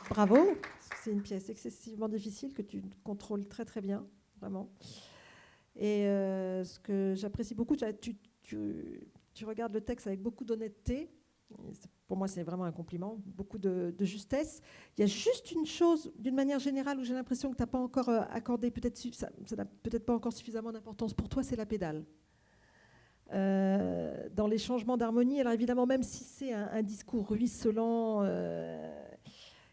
Bravo, c'est une pièce excessivement difficile que tu contrôles très très bien, vraiment. Et ce que j'apprécie beaucoup, tu regardes le texte avec beaucoup d'honnêteté. Pour moi, c'est vraiment un compliment, beaucoup de justesse. Il y a juste une chose, d'une manière générale, où j'ai l'impression que tu n'as pas encore accordé, ça n'a peut-être pas encore suffisamment d'importance pour toi, c'est la pédale. Dans les changements d'harmonie, alors évidemment, même si c'est un discours ruisselant,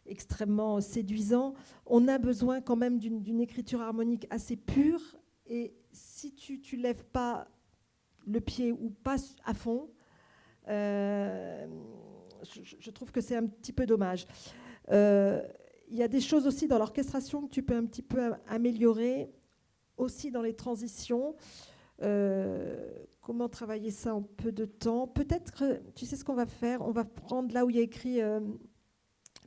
extrêmement séduisant, on a besoin quand même d'une écriture harmonique assez pure. Et si tu ne lèves pas le pied ou pas à fond, je trouve que c'est un petit peu dommage. Il y a des choses aussi dans l'orchestration que tu peux un petit peu améliorer, aussi dans les transitions. Comment travailler ça en peu de temps? Peut-être, tu sais ce qu'on va faire? On va prendre là où il y a écrit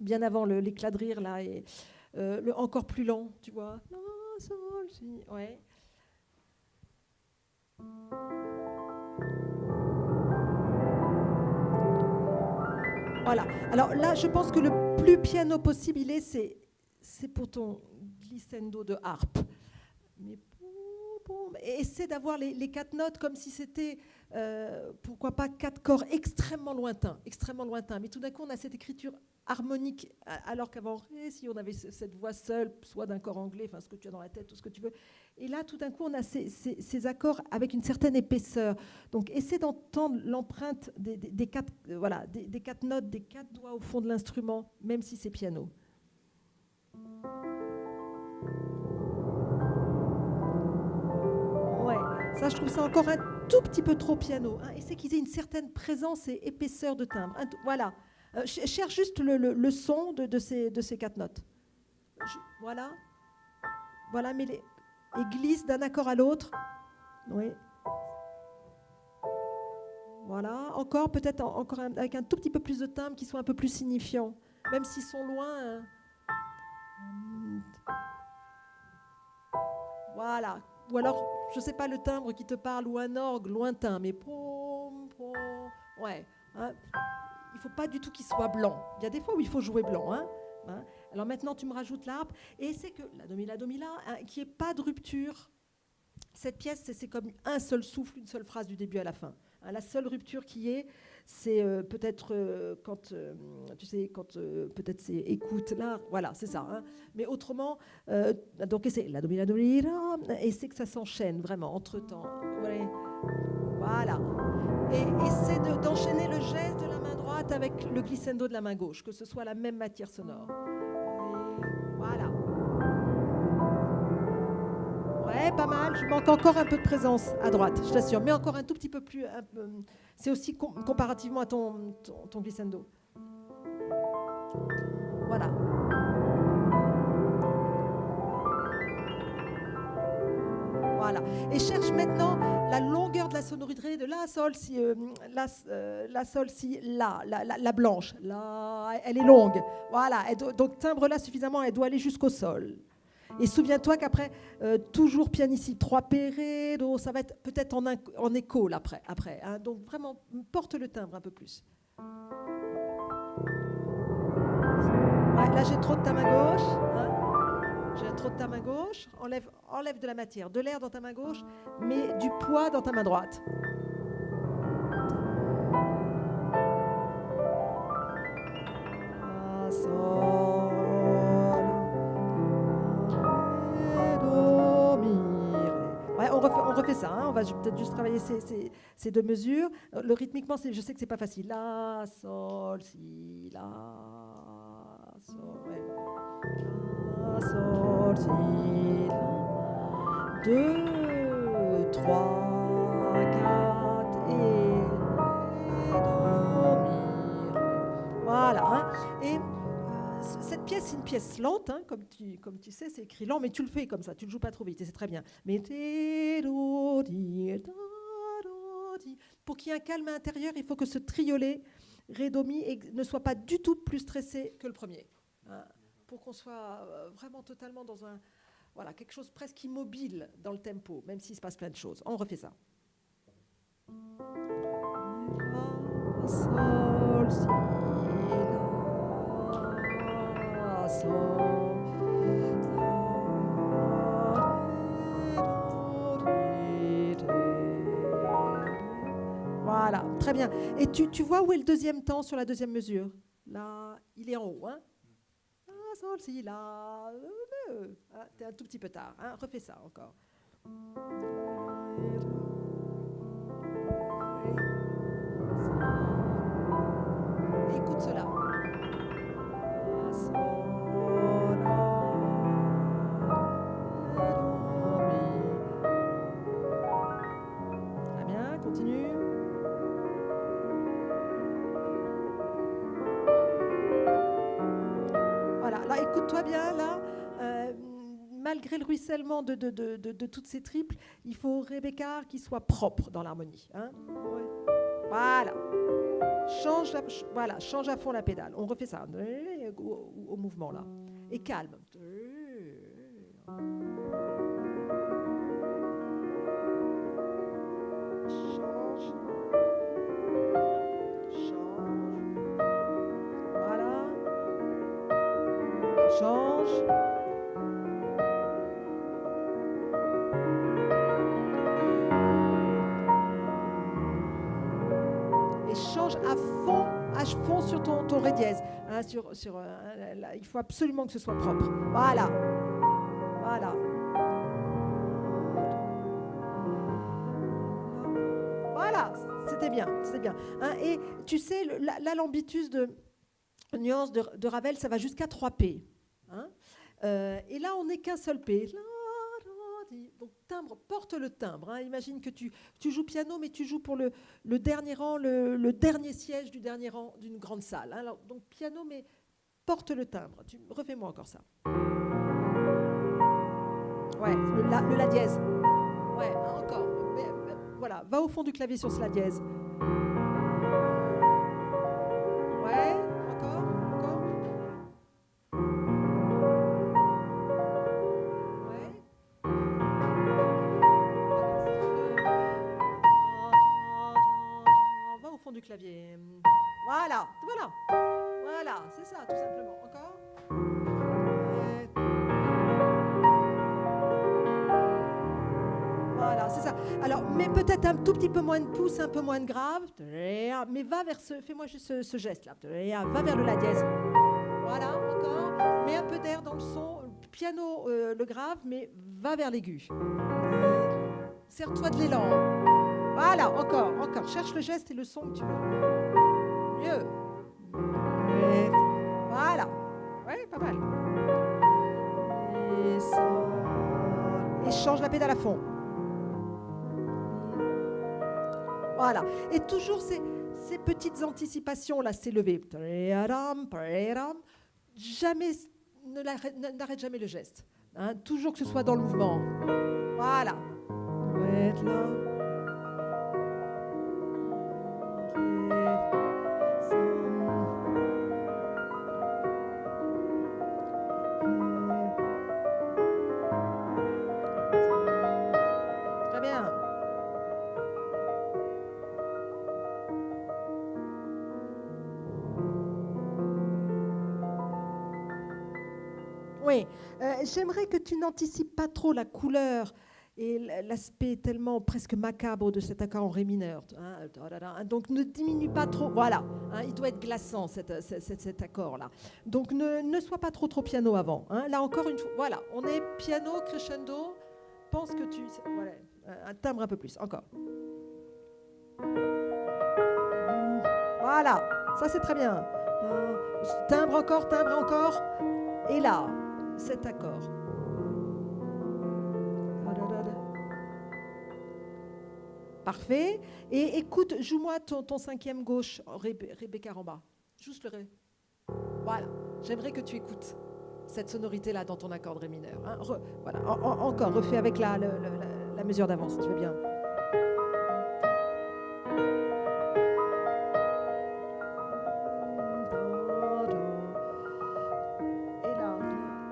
bien avant l'éclat de rire, là, et le encore plus lent, tu vois. Ouais. Voilà. Alors là, je pense que le plus piano possible, c'est pour ton glissando de harpe. Mais essaie d'avoir les 4 notes comme si c'était, pourquoi pas, 4 corps extrêmement lointains. Mais tout d'un coup, on a cette écriture harmonique, alors qu'avant, si on avait cette voix seule, soit d'un corps anglais, enfin ce que tu as dans la tête, tout ce que tu veux. Et là, tout d'un coup, on a ces accords avec une certaine épaisseur. Donc, essaie d'entendre l'empreinte des 4 notes, des 4 doigts au fond de l'instrument, même si c'est piano. Ça, je trouve ça encore un tout petit peu trop piano. Hein. Essaie qu'ils aient une certaine présence et épaisseur de timbre. Voilà. Cherche juste le son de ces 4 notes. Voilà. Voilà, mais et glisse d'un accord à l'autre. Oui. Voilà. Encore, peut-être encore avec un tout petit peu plus de timbre qui soit un peu plus signifiant. Même s'ils sont loin. Voilà. Ou alors, je ne sais pas le timbre qui te parle, ou un orgue lointain, mais ouais. Hein. Il ne faut pas du tout qu'il soit blanc. Il y a des fois où il faut jouer blanc. Hein. Alors maintenant, tu me rajoutes l'harpe, et c'est que la do mi la, hein, qu'il n'y ait pas de rupture. Cette pièce, c'est comme un seul souffle, une seule phrase du début à la fin. Hein, la seule rupture qui est, c'est peut-être quand, tu sais, quand peut-être c'est écoute là, voilà, c'est ça. Hein. Mais autrement, donc c'est la do mi la, et c'est que ça s'enchaîne vraiment entre temps. Voilà. Et essaie d'enchaîner le geste de la main droite avec le glissando de la main gauche, que ce soit la même matière sonore. Et voilà. Ouais, pas mal. Je manque encore un peu de présence à droite, je t'assure. Mais encore un tout petit peu plus. C'est aussi comparativement à ton glissando. Voilà. Voilà. Et cherche maintenant la longueur de la sonorité de la, sol, si, la, sol, si, la blanche. La, elle est longue. Voilà. Donc timbre-la suffisamment, elle doit aller jusqu'au sol. Et souviens-toi qu'après, toujours pianissime, 3 P, Ré, ça va être peut-être en écho là, après. Hein. Donc vraiment, porte le timbre un peu plus. Ouais, là, j'ai trop de ta main gauche. Hein. J'ai trop de ta main gauche. Enlève de la matière, de l'air dans ta main gauche, mais du poids dans ta main droite. Ah, sol. On refait ça, hein. On va peut-être juste travailler ces 2 mesures. Rythmiquement, je sais que c'est pas facile. La, sol, si, la, sol, ouais. La, sol, si, la. 2, 3, 4 et do, mi, ré. Voilà. Hein. Et cette pièce, c'est une pièce lente, hein, comme tu sais, c'est écrit lent, mais tu le fais comme ça, tu ne le joues pas trop vite, et c'est très bien. Mais pour qu'il y ait un calme intérieur, il faut que ce triolet Ré, Do, Mi ne soit pas du tout plus stressé que le premier. Hein, pour qu'on soit vraiment totalement dans quelque chose presque immobile dans le tempo, même s'il se passe plein de choses. On refait ça. La, sol, si, la. Voilà, très bien. Et tu vois où est le deuxième temps sur la deuxième mesure? Là, il est en haut. Hein? Sol, si, là. T'es un tout petit peu tard. Hein? Refais ça encore. Et écoute cela. Très bien, continue. Voilà, là, écoute-toi bien, là. Malgré le ruissellement de toutes ces triples, il faut, Rebecca, qu'il soit propre dans l'harmonie. Hein? Ouais. Voilà. Change à fond la pédale. On refait ça au mouvement là. Et calme. Change. Voilà. Change. Et change à fond sur ton ré dièse. Hein, là, il faut absolument que ce soit propre. Voilà. Voilà. Voilà, c'était bien. Hein, et tu sais, l'alambitus de nuance de Ravel, ça va jusqu'à 3 P. Hein, et là, on n'est qu'un seul P. Donc, timbre, porte le timbre. Hein. Imagine que tu joues piano, mais tu joues pour le dernier rang, le dernier siège du dernier rang d'une grande salle. Hein. Alors, donc, piano, mais porte le timbre. Refais-moi encore ça. Ouais, le la dièse. Ouais, encore. Voilà, va au fond du clavier sur ce la dièse. Ouais, encore. Ouais. Va au fond du clavier. Voilà, c'est ça, tout simplement. Encore. Voilà, c'est ça. Alors, mais peut-être un tout petit peu moins de pouce, un peu moins de grave. Mais va vers fais-moi juste ce geste-là. Va vers le la dièse. Voilà, encore. Mets un peu d'air dans le son. Piano, le grave, mais va vers l'aigu. Serre-toi de l'élan. Voilà, encore. Cherche le geste et le son que tu veux. Mieux. Voilà. Ouais, pas mal. Et change la pédale à fond. Voilà. Et toujours ces petites anticipations là, s'élever. Jamais, n'arrête jamais le geste. Hein, toujours que ce soit dans le mouvement. Voilà. Très bien. Oui, j'aimerais que tu n'anticipes pas trop la couleur et l'aspect tellement presque macabre de cet accord en ré mineur. Hein, donc ne diminue pas trop. Voilà, hein, il doit être glaçant cet accord-là. Donc ne sois pas trop piano avant. Hein. Là encore une fois, voilà, on est piano, crescendo. Pense que tu... Voilà, un timbre un peu plus, encore. Voilà, ça c'est très bien. Timbre encore. Et là, cet accord. Parfait. Et écoute, joue-moi ton cinquième gauche, Rebecca en bas. Juste le ré. Voilà. J'aimerais que tu écoutes cette sonorité-là dans ton accord de ré mineur. Hein. Voilà. Encore, refais avec la mesure d'avance, si tu veux bien. Et là,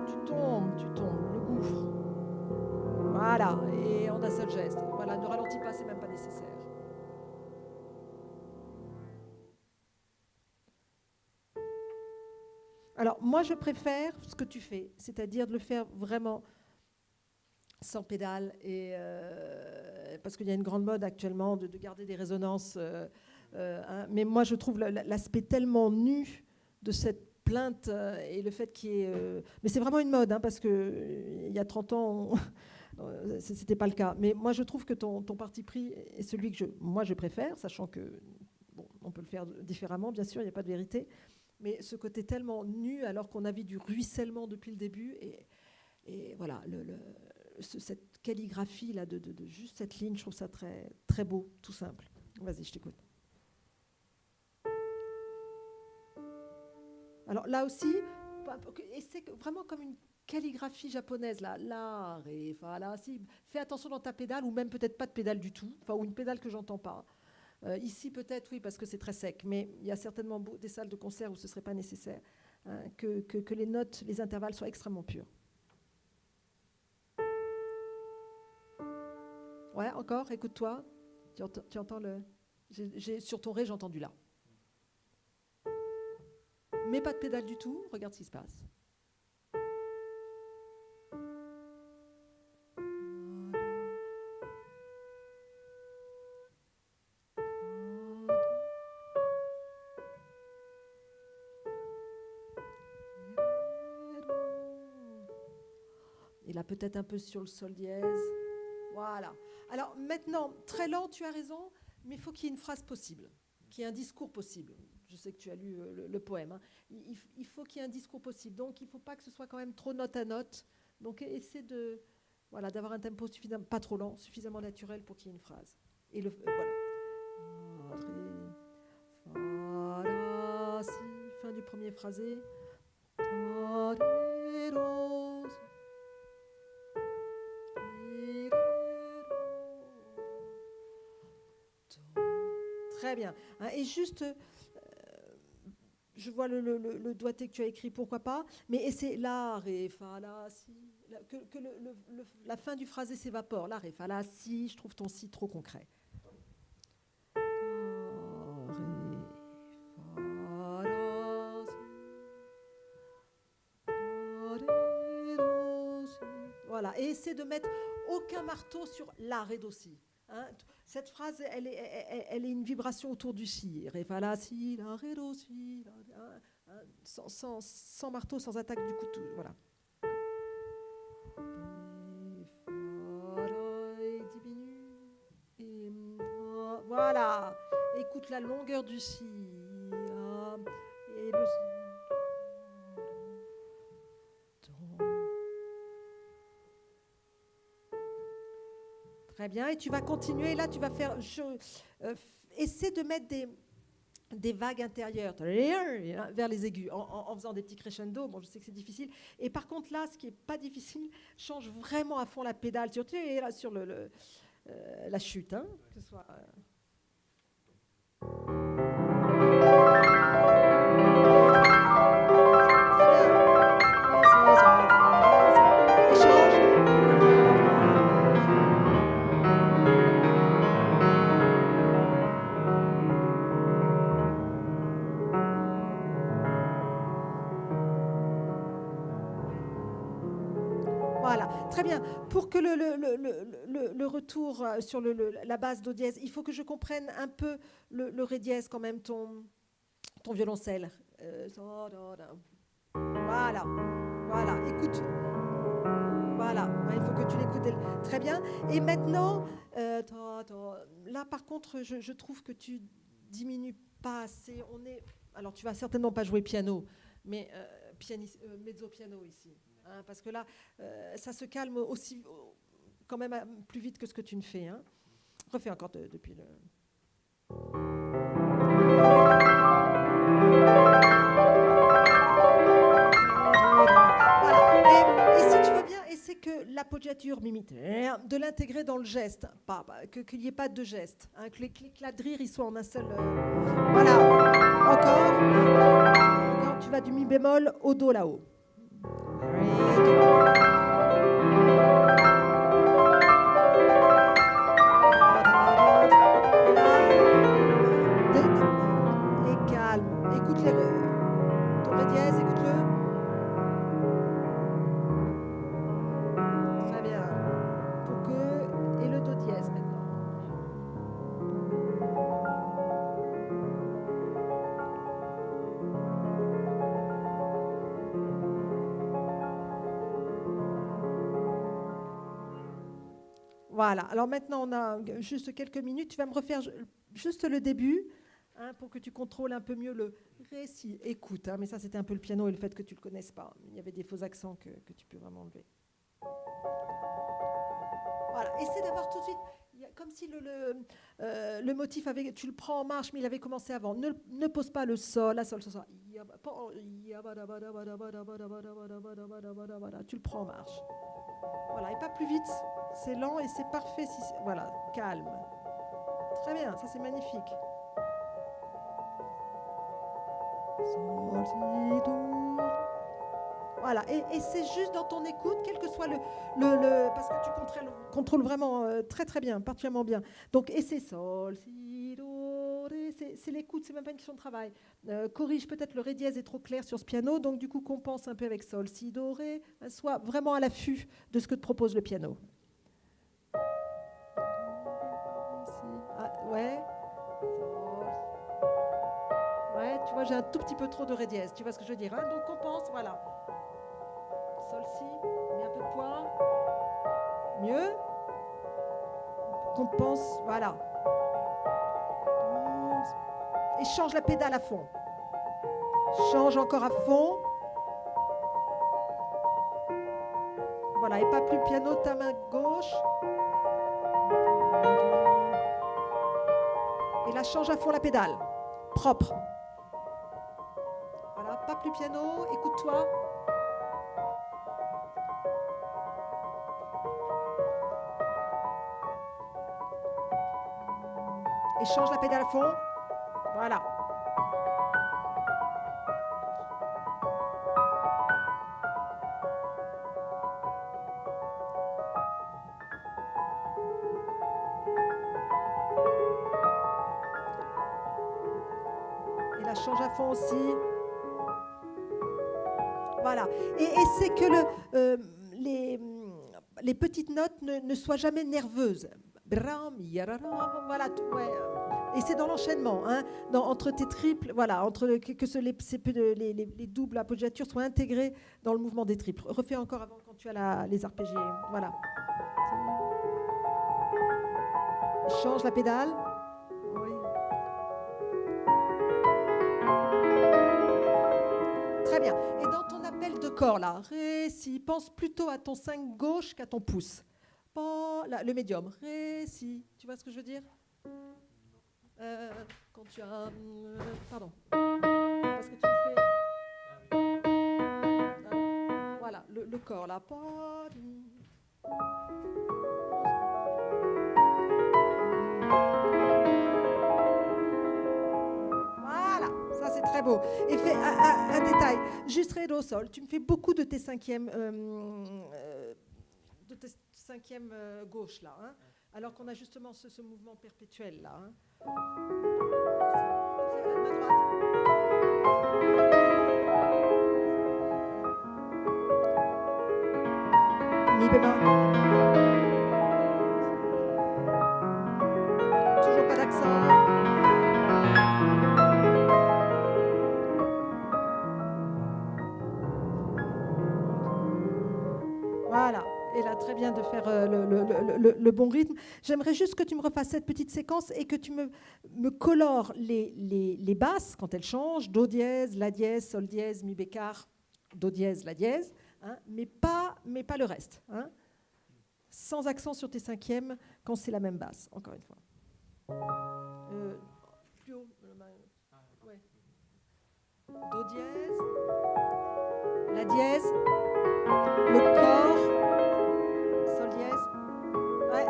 tu tombes, le gouffre. Voilà. Et on a seul geste. Voilà, ne ralentis pas, c'est même pas nécessaire. Alors, moi, je préfère ce que tu fais, c'est-à-dire de le faire vraiment sans pédale, parce qu'il y a une grande mode actuellement de garder des résonances. Mais moi, je trouve l'aspect tellement nu de cette plainte et le fait qu'il y ait... mais c'est vraiment une mode, hein, parce qu'il y a 30 ans, ce n'était pas le cas. Mais moi, je trouve que ton parti pris est celui que moi, je préfère, sachant que bon, on peut le faire différemment, bien sûr, il n'y a pas de vérité. Mais ce côté tellement nu, alors qu'on a vu du ruissellement depuis le début. Et voilà, cette calligraphie là, de juste cette ligne, je trouve ça très, très beau, tout simple. Vas-y, je t'écoute. Alors là aussi, et c'est vraiment comme une calligraphie japonaise, là, la, ré, fa, la, si. Fais attention dans ta pédale, ou même peut-être pas de pédale du tout, ou une pédale que j'entends pas. Ici, peut-être, oui, parce que c'est très sec, mais il y a certainement des salles de concert où ce ne serait pas nécessaire, hein, que les notes, les intervalles soient extrêmement purs. Ouais, encore, écoute-toi. Tu entends le... sur ton ré, j'ai entendu là. Mais pas de pédale du tout, regarde ce qui se passe. Et là, peut-être un peu sur le sol dièse. Voilà. Alors maintenant, très lent, tu as raison, mais il faut qu'il y ait une phrase possible, qu'il y ait un discours possible. Je sais que tu as lu le poème. Hein. Il faut qu'il y ait un discours possible. Donc, il ne faut pas que ce soit quand même trop note à note. Donc, essaie d'avoir un tempo suffisamment, pas trop lent, suffisamment naturel pour qu'il y ait une phrase. Et voilà. Fa, la, si, fin du premier phrasé. Très bien. Et juste, je vois le doigté que tu as écrit, pourquoi pas, mais c'est la, ré, fa, la, si. Que la fin du phrasé s'évapore. La, ré, fa, la, si. Je trouve ton si trop concret. Voilà. Et essaie de mettre aucun marteau sur la, ré, do, si. Hein, cette phrase, elle est une vibration autour du si. Ré, fa, la, si, la, ré, do, si. Sans marteau, sans attaque du couteau. Voilà. Voilà. Écoute la longueur du si. Et le si. Très bien. Et tu vas continuer. Là, tu vas faire... essaie de mettre des vagues intérieures vers les aigus en faisant des petits crescendo. Bon, je sais que c'est difficile. Et par contre, là, ce qui n'est pas difficile, change vraiment à fond la pédale sur la chute. Hein, que ce soit... Voilà, très bien. Pour que le retour sur la base do dièse, il faut que je comprenne un peu le ré dièse quand même, ton violoncelle. Voilà, voilà, écoute. Voilà, il faut que tu l'écoutes. Très bien. Et maintenant, là par contre, je trouve que tu diminues pas assez. Alors tu vas certainement pas jouer piano, mais mezzo-piano ici. Hein, parce que là, ça se calme aussi, quand même plus vite que ce que tu ne fais. Hein. Refais encore depuis le... Voilà. Et si tu veux bien, essaie que l'appoggiature mimite, de l'intégrer dans le geste, qu'il n'y ait pas de geste, hein, que l'éclat de rire il soit en un seul... Voilà. Encore, tu vas du mi bémol au do là-haut. Et calme. Écoute ton ré dièse, écoute-le. Voilà. Alors maintenant, on a juste quelques minutes. Tu vas me refaire juste le début, hein, pour que tu contrôles un peu mieux le récit. Écoute, hein, mais ça, c'était un peu le piano et le fait que tu ne le connaisses pas. Il y avait des faux accents que tu peux vraiment enlever. Voilà. Essaie d'avoir tout de suite... Comme si le motif avait, tu le prends en marche, mais il avait commencé avant. Ne pose pas le sol, la sol, sol. Tu le prends en marche. Voilà, et pas plus vite. C'est lent et c'est parfait. Voilà, calme. Très bien, ça c'est magnifique. Sol, si, do. Voilà, et c'est juste dans ton écoute, quel que soit parce que tu contrôles vraiment très très bien, particulièrement bien. Donc, et c'est sol, si, do, ré, c'est l'écoute, c'est même pas une question de travail. Corrige peut-être le ré dièse est trop clair sur ce piano, donc du coup compense un peu avec sol, si, do, ré, sois vraiment à l'affût de ce que te propose le piano. Ah, ouais. Ouais, tu vois, j'ai un tout petit peu trop de ré dièse, tu vois ce que je veux dire, hein? Donc compense, voilà. Sol, si, mets un peu de poids. Mieux. Compense, voilà. Et change la pédale à fond. Change encore à fond. Voilà, et pas plus le piano, ta main gauche. Et là, change à fond la pédale. Propre. Voilà, pas plus piano, écoute-toi. Et change la pédale à fond. Voilà. Et là, change à fond aussi. Voilà. Et c'est que les petites notes ne soient jamais nerveuses. Voilà, ouais. Et c'est dans l'enchaînement, hein, entre tes triples, voilà, les doubles appoggiatures soient intégrées dans le mouvement des triples. Refais encore avant quand tu as les arpégiés. Voilà. Change la pédale. Oui. Très bien. Et dans ton appel de corps, là, ré, si, pense plutôt à ton 5 gauche qu'à ton pouce. Là, le médium, ré, si. Tu vois ce que je veux dire? Quand tu as... pardon. Parce que tu le fais... Voilà, le corps, là. Voilà, ça c'est très beau. Et fais un détail. Juste ré, do, sol. Tu me fais beaucoup de tes cinquièmes... gauche, là. Hein, alors qu'on a justement ce mouvement perpétuel, là. Hein. Main droite. Mi bémol. Toujours pas d'accent. Voilà. Et là, très bien de faire le bon rythme. J'aimerais juste que tu me refasses cette petite séquence et que tu me colores les basses quand elles changent, do dièse, la dièse, sol dièse, mi bécard, do dièse, la dièse, hein, mais pas le reste. Hein, sans accent sur tes cinquièmes quand c'est la même basse, encore une fois. Plus haut. Ouais. Do dièse, la dièse, le corps, sol dièse. Ouais,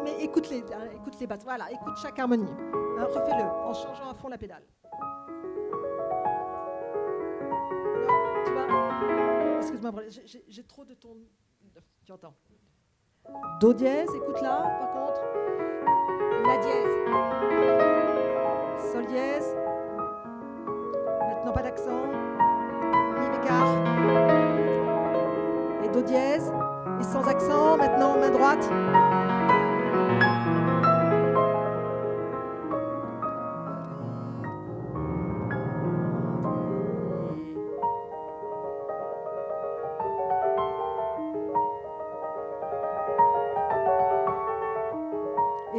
mais écoute les basses. Voilà, écoute chaque harmonie. Hein, refais-le en changeant à fond la pédale. Non, tu vois. Excuse-moi, j'ai trop de ton. Tu entends. Do dièse, écoute là, par contre. La dièse. Sol dièse. Maintenant pas d'accent. Mi bécard. Et do dièse. Et sans accent, maintenant main droite.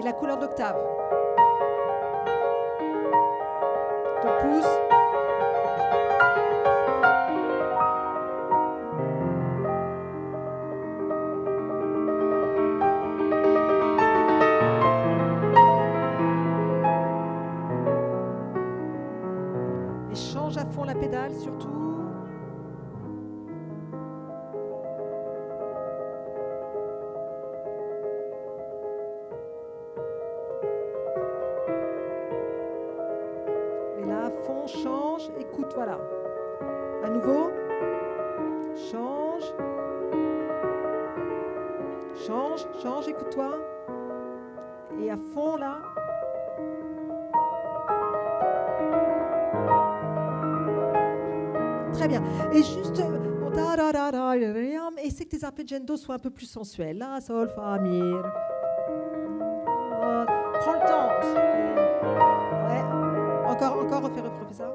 la couleur d'octave. 2 pouces. Et change à fond la pédale surtout. Change, écoute, voilà. À nouveau. Change. Change, change, écoute-toi. Et à fond, là. Très bien. Et juste... essaie que tes arpeggiando soient un peu plus sensuels. La, sol, fa, mi. Prends le temps. Ouais. Encore, refais ça.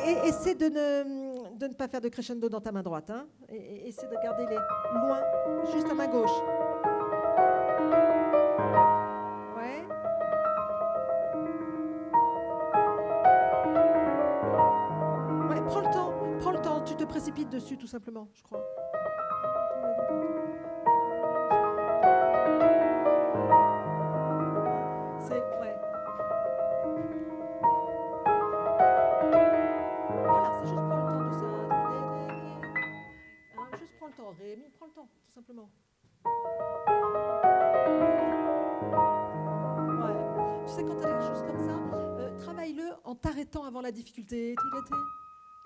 Et essaie de ne pas faire de crescendo dans ta main droite. Hein. Et essaie de garder les loin, juste à main gauche. Ouais. Ouais, prends le temps. Tu te précipites dessus, tout simplement, je crois. Prends le temps, tout simplement. Ouais. Tu sais, quand tu as des choses comme ça, travaille-le en t'arrêtant avant la difficulté.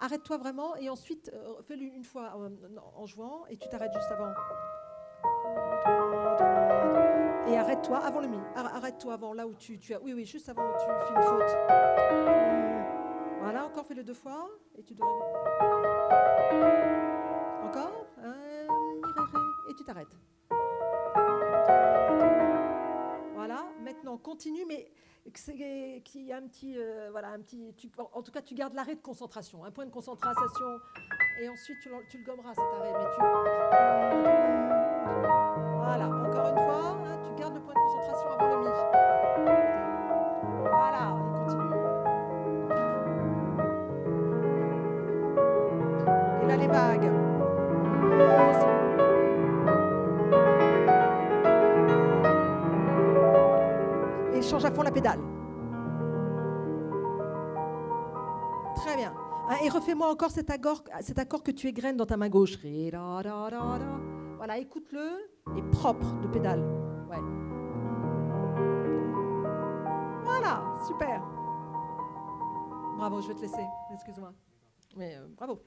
Arrête-toi vraiment et ensuite fais-le une fois en jouant et tu t'arrêtes juste avant. Et arrête-toi avant le mi. Arrête-toi avant là où tu as... Oui, juste avant où tu fais une faute. Voilà, encore fais-le 2 fois et tu devrais... Encore et tu t'arrêtes. Voilà, maintenant continue, mais qu'il y a un petit, en tout cas tu gardes l'arrêt de concentration, un point de concentration, et ensuite tu le gommeras cet arrêt, mais voilà, encore une fois, hein, tu gardes le point de concentration avant le mi. Voilà, et continue. Et là les vagues. Et change à fond la pédale. Très bien. Et refais-moi encore cet accord que tu égrènes dans ta main gauche. Voilà, écoute-le. Et propre de pédale. Ouais. Voilà, super. Bravo, je vais te laisser. Excuse-moi. Mais bravo.